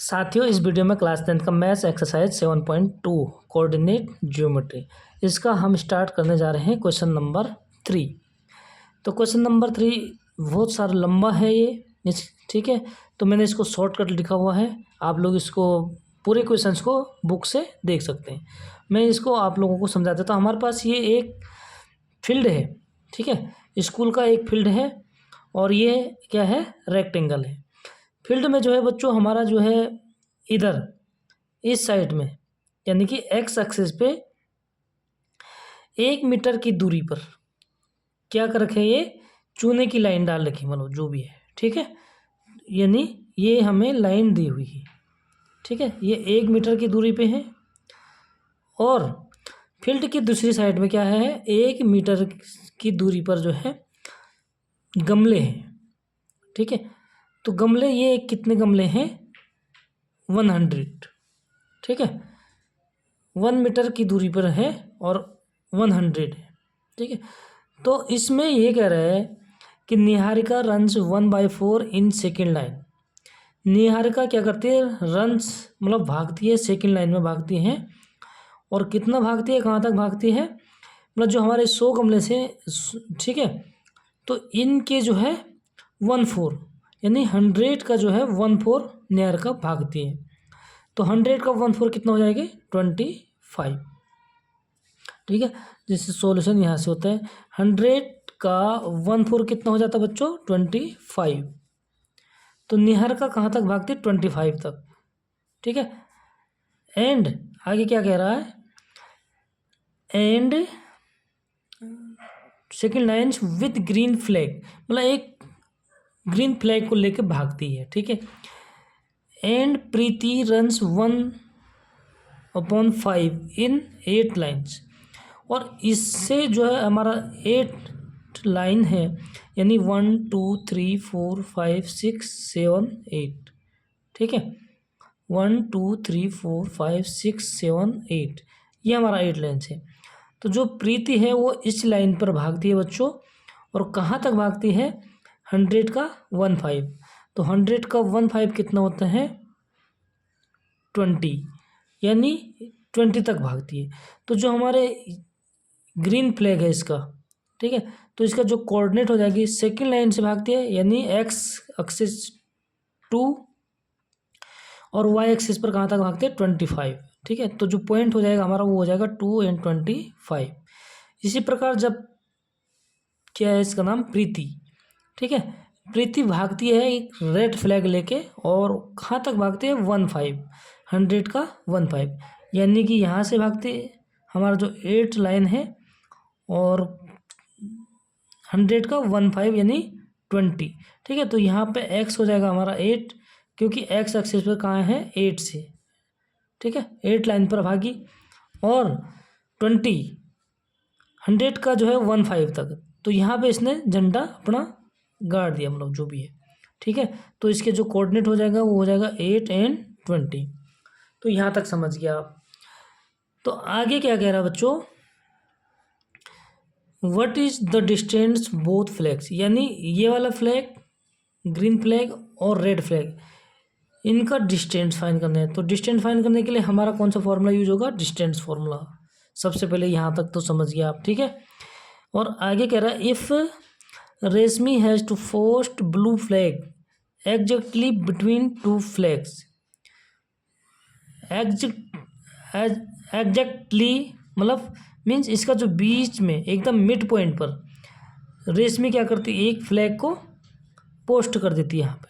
साथियों, इस वीडियो में क्लास 10 का मैथ्स एक्सरसाइज 7.2 कोऑर्डिनेट ज्योमेट्री इसका हम स्टार्ट करने जा रहे हैं क्वेश्चन नंबर 3। तो क्वेश्चन नंबर 3 बहुत सारा लंबा है ये, ठीक है। तो मैंने इसको शॉर्टकट लिखा हुआ है, आप लोग इसको पूरे क्वेश्चंस को बुक से देख सकते हैं। मैं इसको आप लोगों को समझा देता हूँ। हमारे पास ये एक फील्ड है, ठीक है, स्कूल का एक फील्ड है और ये क्या है, रेक्टेंगल है। फील्ड में जो है बच्चों हमारा जो है इधर इस साइड में यानी कि एक्स एक्सिस पे 1 मीटर की दूरी पर क्या कर रखे, ये चूने की लाइन डाल रखी, मतलब जो भी है, ठीक है। यानी ये हमें लाइन दी हुई है, ठीक है, ये 1 मीटर की दूरी पे है। और फील्ड की दूसरी साइड में क्या है, 1 मीटर की दूरी पर जो है गमले हैं, ठीक है। तो गमले, ये कितने गमले हैं, 100, ठीक है, 1 मीटर की दूरी पर है और 100 है, ठीक है। तो इसमें ये कह रहा है कि Niharika runs 1/4 in second line. Niharika क्या करती है, रन्स मतलब भागती है, सेकेंड लाइन में भागती हैं। और कितना भागती है, कहाँ तक भागती है, मतलब जो हमारे 100 गमले से, ठीक है, तो इनके जो है 1/4 यानी 100 का जो है 1/4 निहारिका भागती है। तो 100 का 1/4 कितना हो जाएगा, 25, ठीक है। जिससे सॉल्यूशन यहाँ से होता है 100 का 1/4 कितना हो जाता है बच्चों, 25। तो निहारिका कहाँ तक भागती है, 25 तक, ठीक है। एंड आगे क्या कह रहा है, and second line with green flag, मतलब एक ग्रीन फ्लैग को लेकर भागती है, ठीक है। And Preeti runs 1/5 in 8 lines. और इससे जो है हमारा 8 लाइन है, यानी 1 2 3 4 5 6 7 8, ठीक है, 1 2 3 4 5 6 7 8, ये हमारा 8 लाइन है। तो जो प्रीति है वो इस लाइन पर भागती है बच्चों, और कहाँ तक भागती है, 100 का 1/5। तो 100 का 1/5 कितना होता है, 20, यानी 20 तक भागती है। तो जो हमारे ग्रीन फ्लैग है इसका, ठीक है, तो इसका जो कोऑर्डिनेट हो जाएगी, सेकेंड लाइन से भागती है, यानी एक्स एक्सिस 2 और वाई एक्सिस पर कहाँ तक भागते हैं, 25, ठीक है। तो जो पॉइंट हो जाएगा हमारा वो हो जाएगा 2 और 25। इसी प्रकार जब क्या है, इसका नाम प्रीति, ठीक है, प्रीति भागती है एक रेड फ्लैग लेके, और कहाँ तक भागती है, 15, 100 का 15, यानी कि यहाँ से भागते हमारा जो 8 लाइन है और 100 का 15 यानी 20, ठीक है। तो यहाँ पे एक्स हो जाएगा हमारा 8, क्योंकि एक्स एक्सिस पर कहाँ है, 8 से, ठीक है, 8 लाइन पर भागी। और 20 100 का जो है 15 तक, तो यहाँ पे इसने झंडा अपना गाड़ दिया, मतलब जो भी है, ठीक है। तो इसके जो कोऑर्डिनेट हो जाएगा वो हो जाएगा 8 और 20। तो यहाँ तक समझ गया आप। तो आगे क्या कह रहा है बच्चों, what is the distance both flags, यानी ये वाला फ्लैग, ग्रीन फ्लैग और रेड फ्लैग, इनका डिस्टेंस फाइंड करना है। तो डिस्टेंस फाइंड करने के लिए हमारा कौन सा फॉर्मूला यूज होगा, डिस्टेंस फॉर्मूला। सबसे पहले यहाँ तक तो समझ गया आप, ठीक है। और आगे कह रहा है, if Reshmi has to post blue flag exactly between 2 flags, exactly मतलब मीन्स इसका जो बीच में एकदम मिड पॉइंट पर रेशमी क्या करती है, एक फ्लैग को पोस्ट कर देती है यहाँ पे,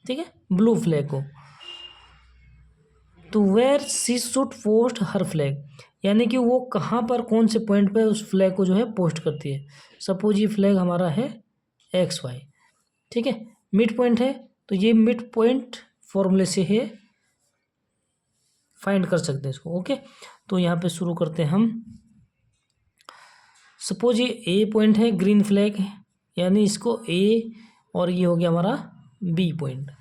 ठीक है, ब्लू फ्लैग को। तो where she should post her flag, यानी कि वो कहाँ पर, कौन से पॉइंट पे उस फ्लैग को जो है पोस्ट करती है। सपोज ये फ्लैग हमारा है XY, ठीक है, मिड पॉइंट है, तो ये मिड पॉइंट फॉर्मूले से है फाइंड कर सकते हैं इसको, ओके। तो यहाँ पे शुरू करते हैं हम। सपोज ये A पॉइंट है, ग्रीन फ्लैग है, यानी इसको A, और ये हो गया हमारा B पॉइंट।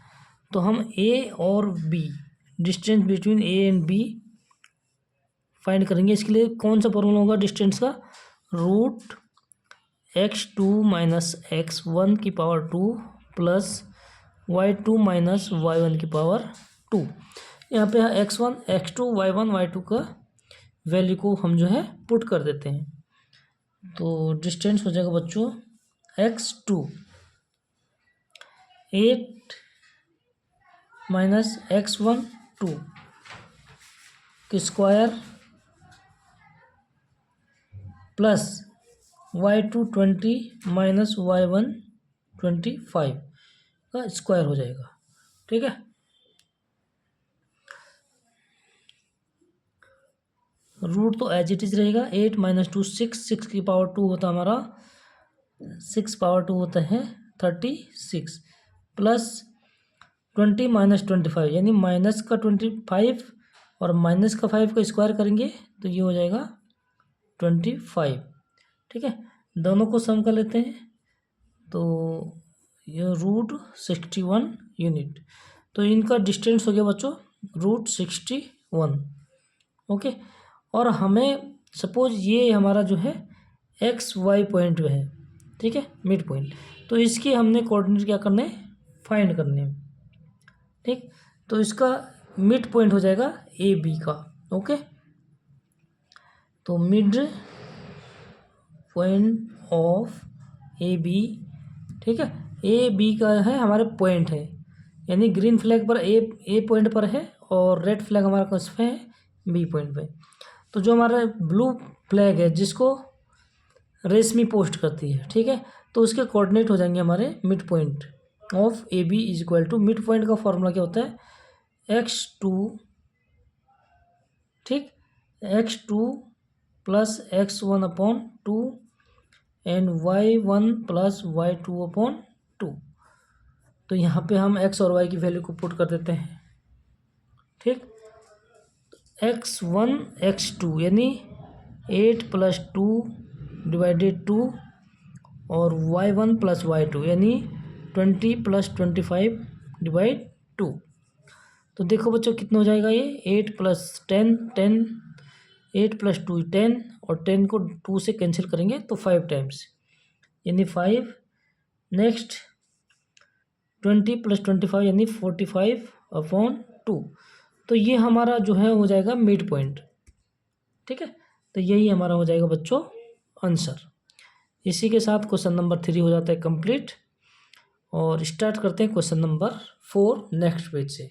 तो हम A और B, distance between A and B find करेंगे। इसके लिए कौन सा फॉर्मूला होगा डिस्टेंस का, √x2 - x1 की power 2 plus y2 minus y1 की पावर 2। यहाँ पे x1 x2 y1 y2 का वैल्यू को हम जो है पुट कर देते हैं। तो डिस्टेंस हो जाएगा बच्चों x2 8 माइनस x1 2 की square plus y2 20 minus y1 25 का स्क्वायर हो जाएगा। ठीक है, रूट तो एज इट इज रहेगा। 8 माइनस 2 6 की पावर 2 होता है हमारा 6 पावर 2 होता है 36 प्लस 20 माइनस 25 यानी माइनस का 25 और माइनस का 5 का स्क्वायर करेंगे तो ये हो जाएगा 25। ठीक है, दोनों को सम कर लेते हैं तो ये रूट 61 यूनिट। तो इनका डिस्टेंस हो गया बच्चों रूट 61। ओके, और हमें सपोज ये हमारा जो है एक्स वाई पॉइंट है, ठीक है, मिड पॉइंट, तो इसकी हमने कोऑर्डिनेट क्या करने फाइंड करने। ठीक, तो इसका मिड पॉइंट हो जाएगा ए बी का। ओके, तो mid point of A B, ठीक है, ए बी का है हमारे पॉइंट है, यानी ग्रीन फ्लैग पर ए पॉइंट पर है और रेड फ्लैग हमारा किस पे है बी पॉइंट पे। तो जो हमारा ब्लू फ्लैग है जिसको रेशमी पोस्ट करती है, ठीक है, तो उसके कोऑर्डिनेट हो जाएंगे हमारे mid point of A B is equal to, mid point का फॉर्मूला क्या होता है x2, ठीक, x2 plus x1 upon 2 and y1 plus y2 upon 2। तो यहाँ पे हम x और y की वैल्यू को पुट कर देते हैं। ठीक, x1 x2 यानी 8 प्लस 2 डिवाइडेड 2 और y1 प्लस y2 यानी 20 प्लस 25 डिवाइड 2। तो देखो बच्चों कितना हो जाएगा ये 8 प्लस 10 10, 8 प्लस 2 10 और 10 को 2 से कैंसिल करेंगे तो 5 टाइम्स यानी 5। नेक्स्ट 20 प्लस 25 यानी 45 अपॉन 2। तो ये हमारा जो है हो जाएगा मिड पॉइंट। ठीक है, तो यही हमारा हो जाएगा बच्चों आंसर। इसी के साथ क्वेश्चन नंबर 3 हो जाता है कंप्लीट और स्टार्ट करते हैं क्वेश्चन नंबर 4 नेक्स्ट पेज से।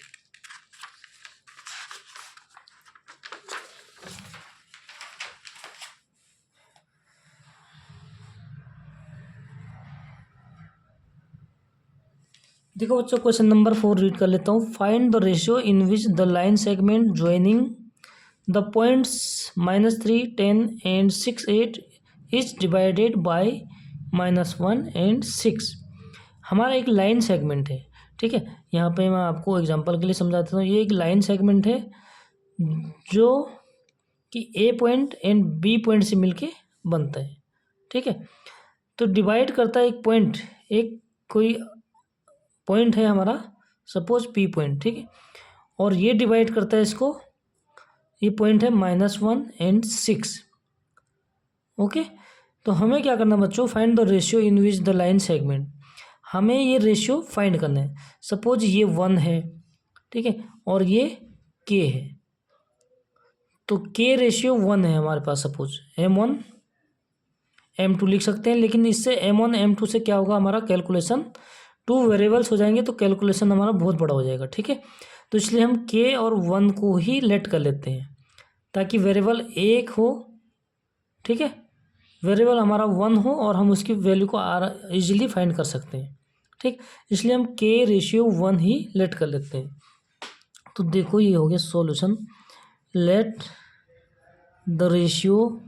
देखो बच्चों क्वेश्चन नंबर 4 रीड कर लेता हूँ। Find the ratio in which the line segment joining the points -3 10 and 6 8 is divided by -1 and 6। हमारा एक लाइन सेगमेंट है, ठीक है, यहाँ पे मैं आपको एग्जांपल के लिए समझा देता हूँ। ये एक लाइन सेगमेंट है जो कि ए पॉइंट एंड बी पॉइंट से मिलके बनता है। ठीक है, तो डिवाइड करता है एक पॉइंट, एक कोई पॉइंट है हमारा सपोज पी पॉइंट, ठीक है, और ये डिवाइड करता है इसको, ये पॉइंट है -1 एंड 6। ओके, तो हमें क्या करना बच्चों, find the ratio in which the line segment, हमें ये रेशियो फाइंड करना है। सपोज ये 1 है, ठीक है, और ये k है, तो k रेशियो 1 है हमारे पास। सपोज m1 m2 लिख सकते हैं, लेकिन इससे m1 m2 से क्या होगा, हमारा कैलकुलेशन 2 वेरिएबल्स हो जाएंगे तो कैलकुलेशन हमारा बहुत बड़ा हो जाएगा। ठीक है, तो इसलिए हम k और 1 को ही लेट कर लेते हैं ताकि वेरिएबल एक हो। ठीक है, वेरिएबल हमारा 1 हो और हम उसकी वैल्यू को इजीली फाइंड कर सकते हैं। ठीक, इसलिए हम k रेशियो 1 ही लेट कर लेते हैं। तो देखो ये हो गया सॉल्यूशन। लेट द रेशियो,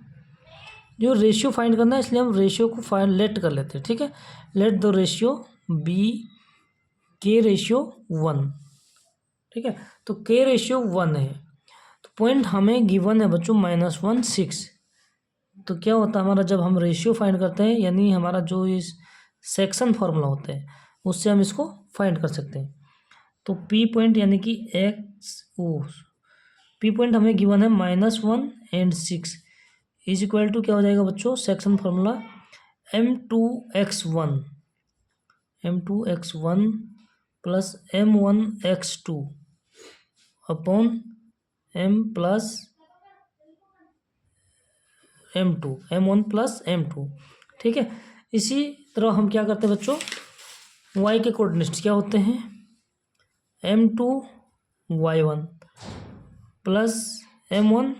जो रेशियो फाइंड करना है इसलिए हम रेशियो को फाइंड लेट कर लेते हैं। ठीक है, let the ratio be k ratio 1। ठीक है, तो k रेशियो 1 है, तो पॉइंट हमें गिवन है बच्चों -1 6। तो क्या होता है हमारा, जब हम रेशियो फाइंड करते हैं यानी हमारा जो इस सेक्शन फार्मूला होता है उससे हम इसको फाइंड कर सकते हैं। तो p पॉइंट यानी कि p पॉइंट हमें गिवन है -1 एंड 6 इज इक्वल टू क्या हो जाएगा बच्चों, section formula m2x1 plus m1x2 upon m plus m2, m1 plus m2। ठीक है, इसी तरह हम क्या करते हैं बच्चों, y के कोऑर्डिनेट्स क्या होते हैं, m2 y1 plus m1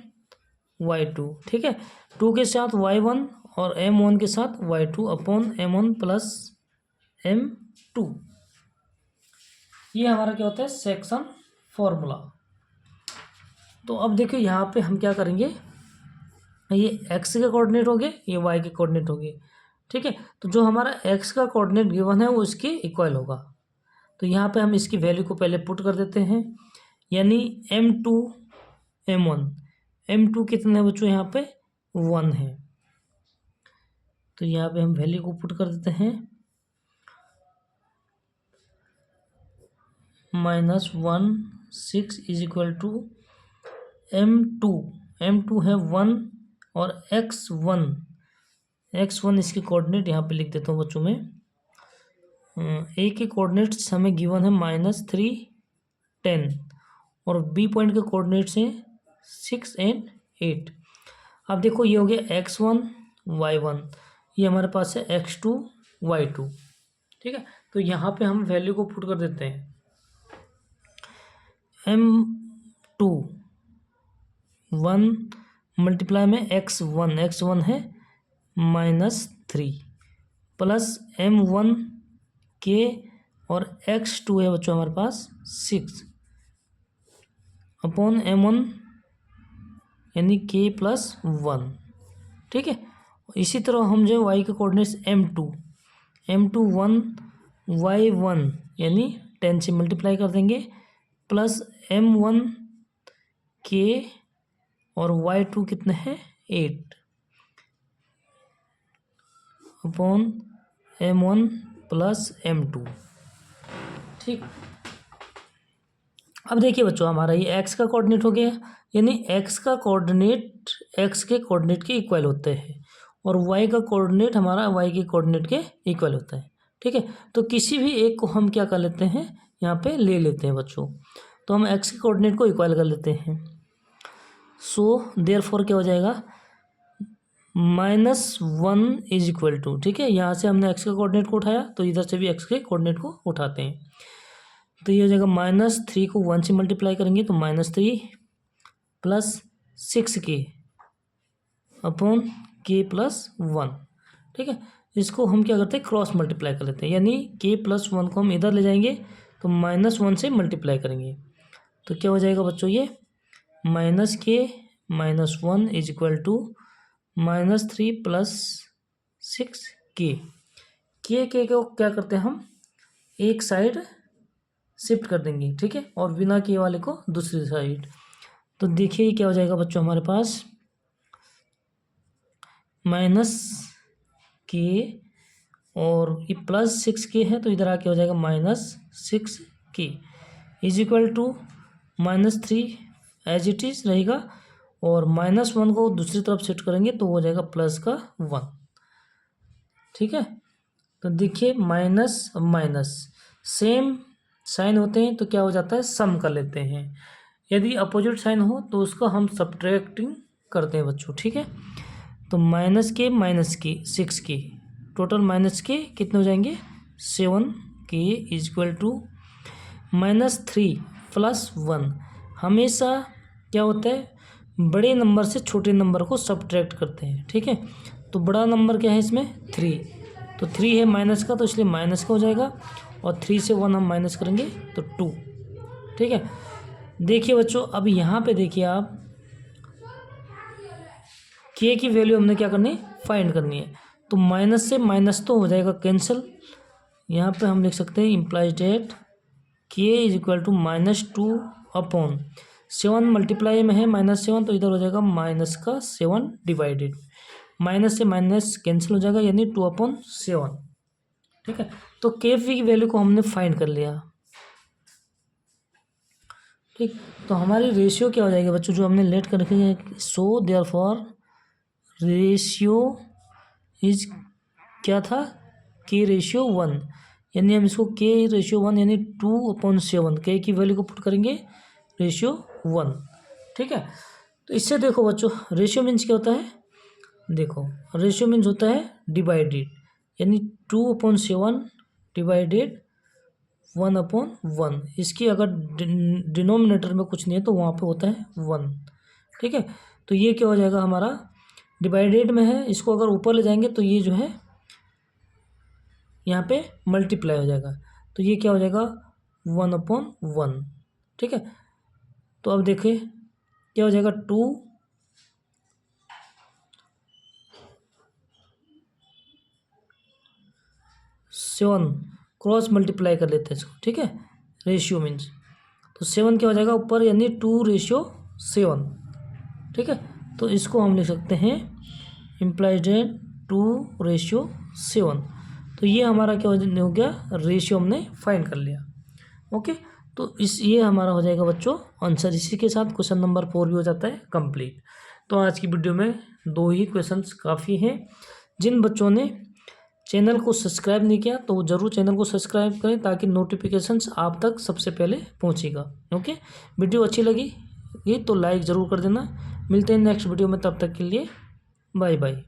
y2। ठीक है, 2 के साथ y1 और m1 के साथ y2 upon m1 plus m2। ये हमारा क्या होता है, सेक्शन फॉर्मूला। तो अब देखिए यहाँ पे हम क्या करेंगे, ये x के कोऑर्डिनेट हो गए, ये y के कोऑर्डिनेट हो गए। ठीक है, तो जो हमारा x का कोऑर्डिनेट गिवन है वो इसके इक्वल होगा। तो यहाँ पे हम इसकी वैल्यू को पहले पुट कर देते हैं, यानी m2 m1, m2 कितने बच्चों यहाँ पे 1 है, तो यहाँ पे हम वैल्यू को पुट कर देते हैं, -1 6 इज इक्वल टू m2 है 1 और x1 इसके कोऑर्डिनेट यहाँ पे लिख देता हूँ बच्चों में। ए के कोऑर्डिनेट्स हमें गिवन है -3 10 और बी पॉइंट के कोऑर्डिनेट्स हैं 6 और 8। अब देखो ये हो गया x1 y1, ये हमारे पास है x2 y2। ठीक है, तो यहाँ पे हम वैल्यू को पुट कर देते हैं, m2 1 मल्टीप्लाई में x1 है -3 प्लस m1 के और x2 है बच्चों हमारे पास 6 अपॉन m1 यानी k प्लस 1। ठीक है, इसी तरह हम जो y के कोऑर्डिनेट्स m2 1 y1 यानी 10 से मल्टीप्लाई कर देंगे प्लस m1 k और y2 कितने हैं 8 अपॉन m1 प्लस m2। ठीक, अब देखिए बच्चों हमारा ये x का कोऑर्डिनेट हो गया, यानी x का कोऑर्डिनेट x के कोऑर्डिनेट के इक्वल होते हैं और y का कोऑर्डिनेट हमारा y के कोऑर्डिनेट के इक्वल होता है। ठीक है, तो किसी भी एक को हम क्या कर लेते हैं, यहाँ पे ले लेते हैं बच्चों, तो हम x के कोऑर्डिनेट को इक्वल कर लेते हैं। सो देयरफॉर क्या हो जाएगा, -1 इज इक्वल टू, ठीक है, यहाँ से हमने x के कोऑर्डिनेट को उठाया तो इधर से भी x के कोऑर्डिनेट को उठाते हैं, तो ये हो जाएगा -3 को 1 से मल्टीप्लाई करेंगे तो -3 plus 6k upon k plus 1। ठीक है, इसको हम क्या करते हैं, क्रॉस मल्टीप्लाई कर लेते हैं, यानी k प्लस 1 को हम इधर ले जाएंगे तो -1 से मल्टीप्लाई करेंगे तो क्या हो जाएगा बच्चों, ये -k -1 is equal to -3 plus 6k। K को क्या करते हैं हम एक साइड शिफ्ट कर देंगे, ठीक है, और बिना के वाले को दूसरी साइड। तो देखिए क्या हो जाएगा बच्चों, हमारे पास -k और ये +6k है तो इधर आके हो जाएगा -6k is equal to -3 as it is रहेगा और -1 को दूसरी तरफ शिफ्ट करेंगे तो हो जाएगा +1। ठीक है, तो देखिए माइनस माइनस सेम साइन होते हैं तो क्या हो जाता है, सम कर लेते हैं। यदि अपोजिट साइन हो तो उसको हम सब्ट्रैक्टिंग करते हैं बच्चों। ठीक है, तो -k 6k टोटल -k कितने हो जाएंगे 7k is equal to -3 plus 1। हमेशा क्या होता है, बड़े नंबर से छोटे नंबर को सब्ट्रैक्ट करते हैं। ठीक है, तो बड़ा नंबर क्या है इसमें 3, तो 3 है माइनस का तो इसलिए माइनस का हो जाएगा और 3 से 1 हम माइनस करेंगे तो 2। ठीक है, देखिए बच्चों अब यहाँ पे देखिए आप k की वैल्यू हमने क्या करनी है, फाइंड करनी है। तो माइनस से माइनस तो हो जाएगा कैंसिल, यहाँ पे हम लिख सकते हैं implies that k is equal to -2 upon 7 multiply में है -7 तो इधर हो जाएगा -7 डिवाइडेड, माइनस से माइनस कैंसिल हो जाएगा यानी 2/7। ठीक है, तो k की वैल्यू को हमने फाइंड कर लिया। ठीक, तो हमारी रेशियो क्या हो जाएगी बच्चों, जो हमने लेट कर रखी है, सो देयरफॉर रेशियो इज क्या था, k रेशियो 1, यानी हम इसको k/1 यानी 2/7 k की वैल्यू को पुट करेंगे (1). ठीक है, तो इससे देखो बच्चों रेशियो मीन्स क्या होता है, देखो रेशियो मीन्स होता है डिवाइडेड, यानी 2/7 डिवाइडेड 1/1। इसकी अगर डिनोमिनेटर में कुछ नहीं है तो वहाँ पे होता है 1। ठीक है, तो ये क्या हो जाएगा हमारा, डिवाइडेड में है, इसको अगर ऊपर ले जाएंगे तो ये जो है यहाँ पे मल्टीप्लाई हो जाएगा, तो ये क्या हो जाएगा 1/1। ठीक है, तो अब देखिए क्या हो जाएगा 2/7 क्रॉस मल्टीप्लाई कर लेते हैं इसको। ठीक है, रेशियो मीन्स तो 7 क्या हो जाएगा ऊपर, यानी 2/7। ठीक है, तो इसको हम लिख सकते हैं इम्प्लाइड 2/7। तो ये हमारा क्या हो गया, रेशियो हमने फाइंड कर लिया। ओके, तो ये हमारा हो जाएगा बच्चों आंसर। इसी के साथ क्वेश्चन नंबर 4 भी हो जाता है कंप्लीट। तो आज की वीडियो में 2 ही क्वेश्चंस काफ़ी हैं। जिन बच्चों ने चैनल को सब्सक्राइब नहीं किया तो ज़रूर चैनल को सब्सक्राइब करें ताकि नोटिफिकेशंस आप तक सबसे पहले पहुंचेगा। ओके, वीडियो अच्छी लगी ये तो लाइक ज़रूर कर देना। मिलते हैं नेक्स्ट वीडियो में, तब तक के लिए बाय बाय।